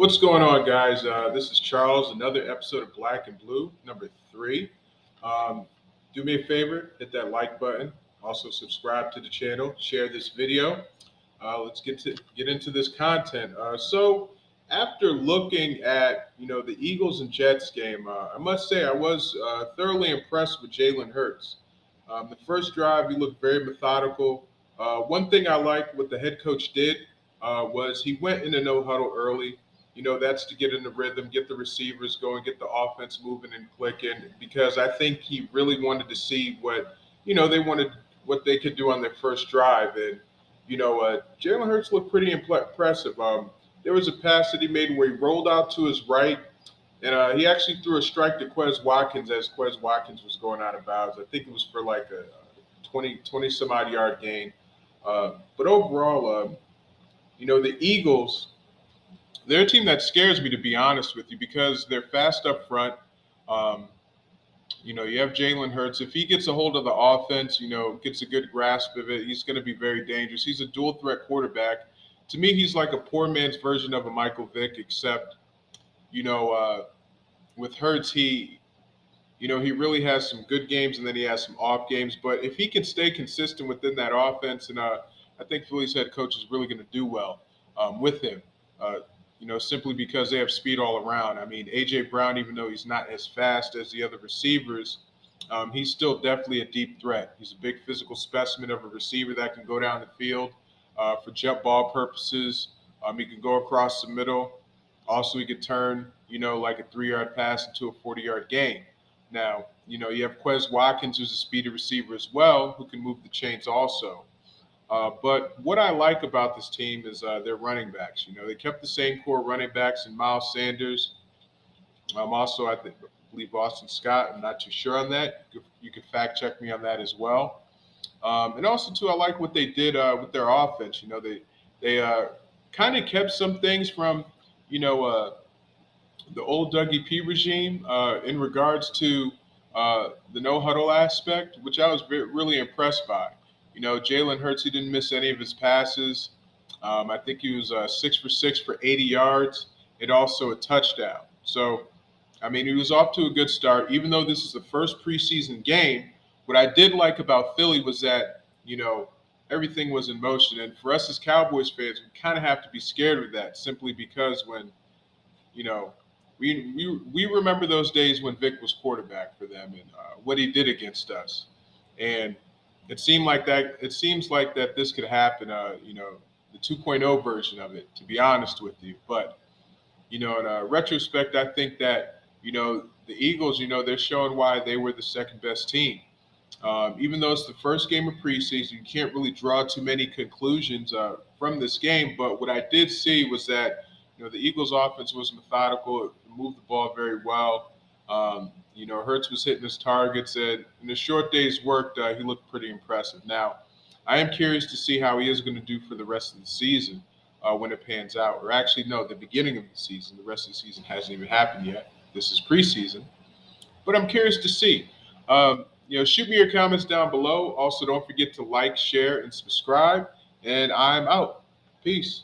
What's going on, guys? This is Charles, another episode of Black and Blue, number 3. Um, do me a favor, hit that like button. Also, subscribe to the channel, share this video. Let's get into this content. After looking at the Eagles and Jets game, I must say I was thoroughly impressed with Jalen Hurts. The first drive, he looked very methodical. One thing I liked what the head coach did was he went in a no huddle early. That's to get in the rhythm, get the receivers going, get the offense moving and clicking. Because I think he really wanted to see they wanted what they could do on their first drive. And Jalen Hurts looked pretty impressive. There was a pass that he made where he rolled out to his right, and he actually threw a strike to Quez Watkins as Quez Watkins was going out of bounds. I think it was for like a 20 some odd yard gain. But overall, the Eagles, they're a team that scares me, to be honest with you, because they're fast up front. Um, you have Jalen Hurts. If he gets a hold of the offense, gets a good grasp of it, he's going to be very dangerous. He's a dual threat quarterback. To me, he's like a poor man's version of a Michael Vick, except, with Hurts, he really has some good games and then he has some off games. But if he can stay consistent within that offense, and I think Philly's head coach is really going to do well with him. Simply because they have speed all around. I mean, A.J. Brown, even though he's not as fast as the other receivers, he's still definitely a deep threat. He's a big physical specimen of a receiver that can go down the field for jump ball purposes. He can go across the middle. Also, he could turn, like a 3-yard pass into a 40-yard gain. Now, you have Quez Watkins, who's a speedy receiver as well, who can move the chains also. But what I like about this team is their running backs. They kept the same core running backs in Miles Sanders. Also, believe Austin Scott. I'm not too sure on that. You can fact check me on that as well. And also, too, I like what they did with their offense. They kind of kept some things from, the old Dougie P regime in regards to the no huddle aspect, which I was really impressed by. Jalen Hurts, he didn't miss any of his passes. I think he was 6 for 6 for 80 yards and also a touchdown. So, I mean, he was off to a good start. Even though this is the first preseason game, what I did like about Philly was that, everything was in motion. And for us as Cowboys fans, we kind of have to be scared of that simply because when, we remember those days when Vic was quarterback for them and what he did against us. And it seems like that this could happen, the 2.0 version of it, to be honest with you. But, in retrospect, I think that, the Eagles, they're showing why they were the second best team. Even though it's the first game of preseason, you can't really draw too many conclusions from this game. But what I did see was that, the Eagles' offense was methodical, it moved the ball very well. Hurts was hitting his targets, and in the short days worked, he looked pretty impressive. Now, I am curious to see how he is going to do for the rest of the season when it pans out. Or actually, no, the beginning of the season. The rest of the season hasn't even happened yet. This is preseason. But I'm curious to see. Shoot me your comments down below. Also, don't forget to like, share, and subscribe. And I'm out. Peace.